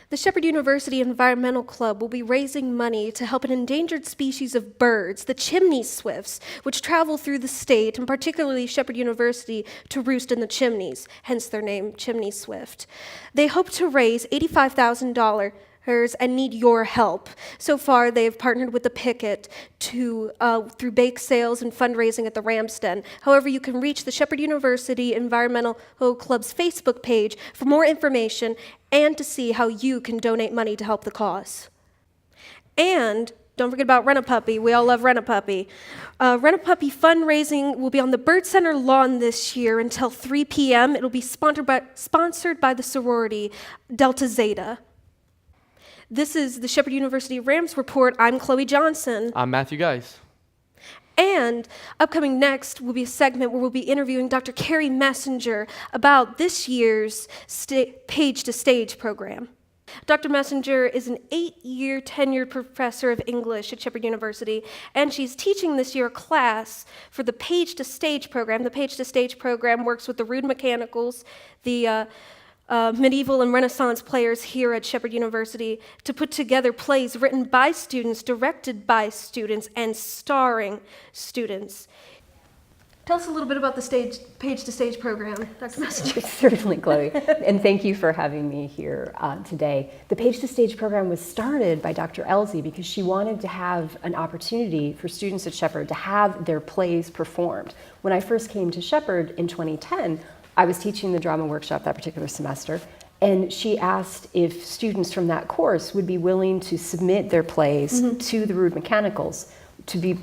The Shepherd University Environmental Club will be raising money to help an endangered species of birds, the chimney swifts, which travel through the state, and particularly Shepherd University, to roost in the chimneys, hence their name, Chimney Swift. They hope to raise $85,000 and need your help. So far, they have partnered with the Picket through bake sales and fundraising at the Ramsden. However, you can reach the Shepherd University Environmental Club's Facebook page for more information and to see how you can donate money to help the cause. And don't forget about Rent-A-Puppy. We all love Rent-A-Puppy. Rent-A-Puppy fundraising will be on the Bird Center lawn this year until 3 p.m. It'll be sponsored by the sorority Delta Zeta. This is the Shepherd University Rams Report. I'm Chloe Johnson. I'm Matthew Geis. And upcoming next will be a segment where we'll be interviewing Dr. Carrie Messenger about this year's Page to Stage program. Dr. Messenger is an 8-year tenured professor of English at Shepherd University, and she's teaching this year a class for the Page to Stage program. The Page to Stage program works with the Rude Mechanicals, the medieval and Renaissance players here at Shepherd University to put together plays written by students, directed by students, and starring students. Tell us a little bit about the Page to Stage program, Dr. Messenger. Certainly, Chloe, and thank you for having me here today. The Page to Stage program was started by Dr. Elsie because she wanted to have an opportunity for students at Shepherd to have their plays performed. When I first came to Shepherd in 2010, I was teaching the drama workshop that particular semester, and she asked if students from that course would be willing to submit their plays to the Rude Mechanicals to be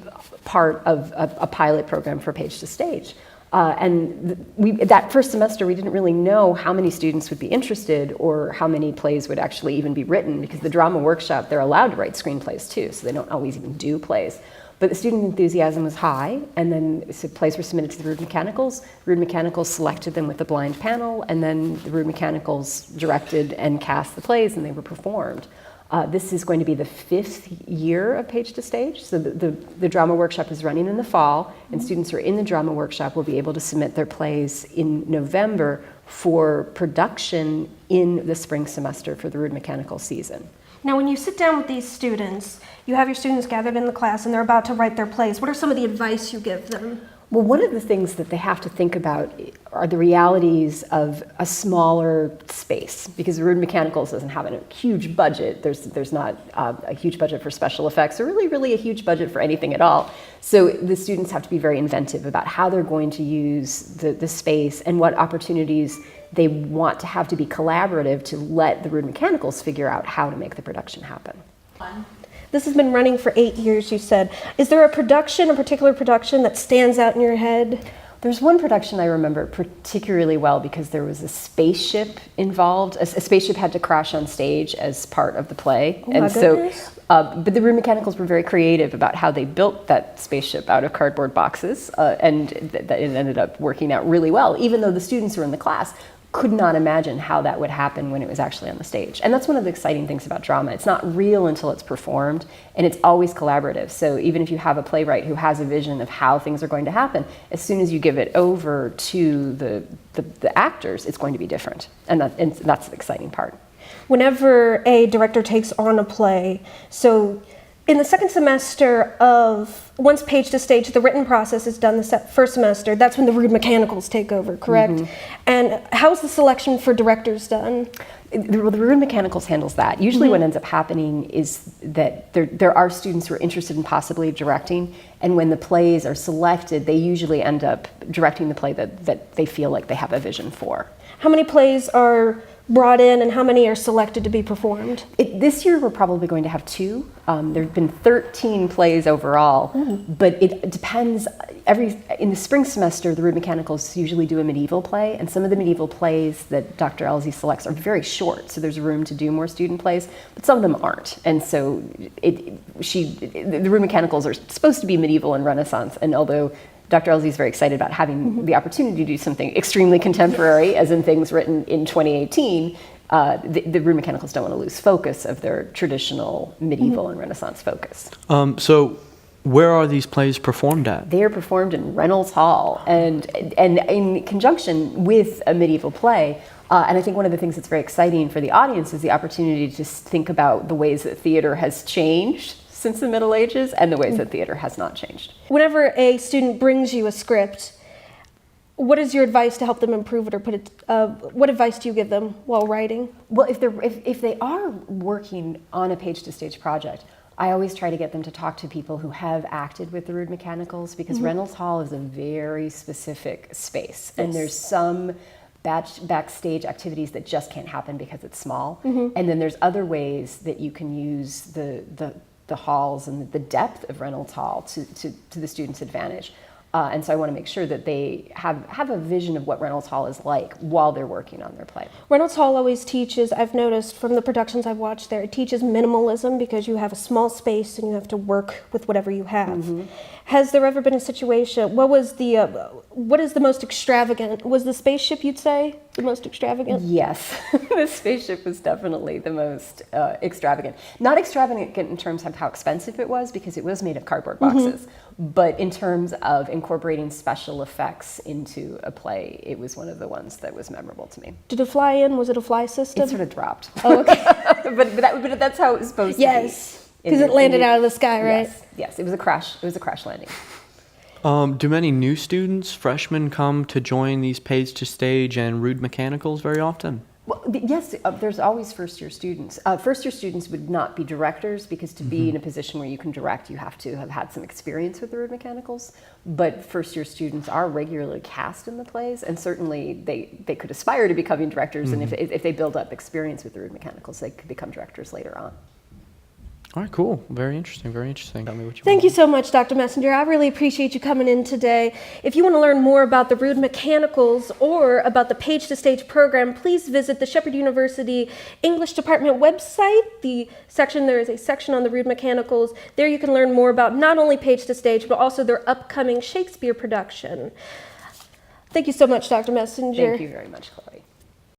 part of a pilot program for Page to Stage. That first semester, we didn't really know how many students would be interested or how many plays would actually even be written, because the drama workshop, they're allowed to write screenplays too, so they don't always even do plays. But the student enthusiasm was high, and then plays were submitted to the Rude Mechanicals. Rude Mechanicals selected them with a blind panel, and then the Rude Mechanicals directed and cast the plays, and they were performed. This is going to be the 5th year of Page to Stage. So the drama workshop is running in the fall, and students who are in the drama workshop will be able to submit their plays in November for production in the spring semester for the Rude Mechanical season. Now, when you sit down with these students, you have your students gathered in the class and they're about to write their plays. What are some of the advice you give them? Well, one of the things that they have to think about are the realities of a smaller space, because the Rude Mechanicals doesn't have a huge budget. There's not a huge budget for special effects, or really a huge budget for anything at all. So the students have to be very inventive about how they're going to use the space and what opportunities they want to have to be collaborative to let the Rude Mechanicals figure out how to make the production happen. This has been running for 8 years, you said. Is there a particular production that stands out in your head? There's one production I remember particularly well because there was a spaceship involved. A spaceship had to crash on stage as part of the play. Oh, and so, but the Rude Mechanicals were very creative about how they built that spaceship out of cardboard boxes, and it ended up working out really well, even though the students who were in the class could not imagine how that would happen when it was actually on the stage. And that's one of the exciting things about drama. It's not real until it's performed, and it's always collaborative. So even if you have a playwright who has a vision of how things are going to happen, as soon as you give it over to the actors, it's going to be different. And that's the exciting part. Whenever a director takes on a play, so in the second semester once Page to Stage, the written process is done the first semester, that's when the Rude Mechanicals take over, correct? And how's the selection for directors done? The Rude Mechanicals handles that. Usually what ends up happening is that there are students who are interested in possibly directing, and when the plays are selected, they usually end up directing the play that they feel like they have a vision for. How many plays are brought in and how many are selected to be performed? This year we're probably going to have 2. There have been 13 plays overall, but it depends. In the spring semester, the Rude Mechanicals usually do a medieval play, and some of the medieval plays that Dr. Elsie selects are very short, so there's room to do more student plays, but some of them aren't. And so the Rude Mechanicals are supposed to be medieval and Renaissance, and although Dr. Elsie is very excited about having the opportunity to do something extremely contemporary, as in things written in 2018, the Rude Mechanicals don't want to lose focus of their traditional medieval and Renaissance focus. So where are these plays performed at? They are performed in Reynolds Hall, and in conjunction with a medieval play, And I think one of the things that's very exciting for the audience is the opportunity to just think about the ways that theater has changed since the Middle Ages and the ways that theater has not changed. Whenever a student brings you a script, what is your advice to help them improve it, or what advice do you give them while writing? Well, if they are working on a page-to-stage project, I always try to get them to talk to people who have acted with the Rude Mechanicals, because Reynolds Hall is a very specific space, and there's some backstage activities that just can't happen because it's small, and then there's other ways that you can use the halls and the depth of Reynolds Hall to the students' advantage. And so I want to make sure that they have a vision of what Reynolds Hall is like while they're working on their play. Reynolds Hall always teaches, I've noticed from the productions I've watched there, it teaches minimalism because you have a small space and you have to work with whatever you have. Has there ever been a situation, what is the most extravagant? Was the spaceship, you'd say, the most extravagant? Yes, the spaceship was definitely the most extravagant. Not extravagant in terms of how expensive it was, because it was made of cardboard boxes, but in terms of incorporating special effects into a play, it was one of the ones that was memorable to me. Did it fly in? Was it a fly system? It sort of dropped. Oh, okay. but that's how it was supposed to be. Yes, because it landed out of the sky, right? Yes, it was a crash. It was a crash landing. Do many new students, freshmen, come to join these Page to Stage and Rude Mechanicals very often? Well, yes, there's always first-year students. First-year students would not be directors, because to be in a position where you can direct, you have to have had some experience with the Rude Mechanicals. But first-year students are regularly cast in the plays, and certainly they could aspire to becoming directors, and if they build up experience with the Rude Mechanicals, they could become directors later on. All right, cool. Very interesting, very interesting. Tell me what you Thank want. you so much, Dr. Messenger. I really appreciate you coming in today. If you want to learn more about the Rude Mechanicals or about the Page to Stage program, please visit the Shepherd University English Department website. There is a section on the Rude Mechanicals. There you can learn more about not only Page to Stage, but also their upcoming Shakespeare production. Thank you so much, Dr. Messenger. Thank you very much, Chloe.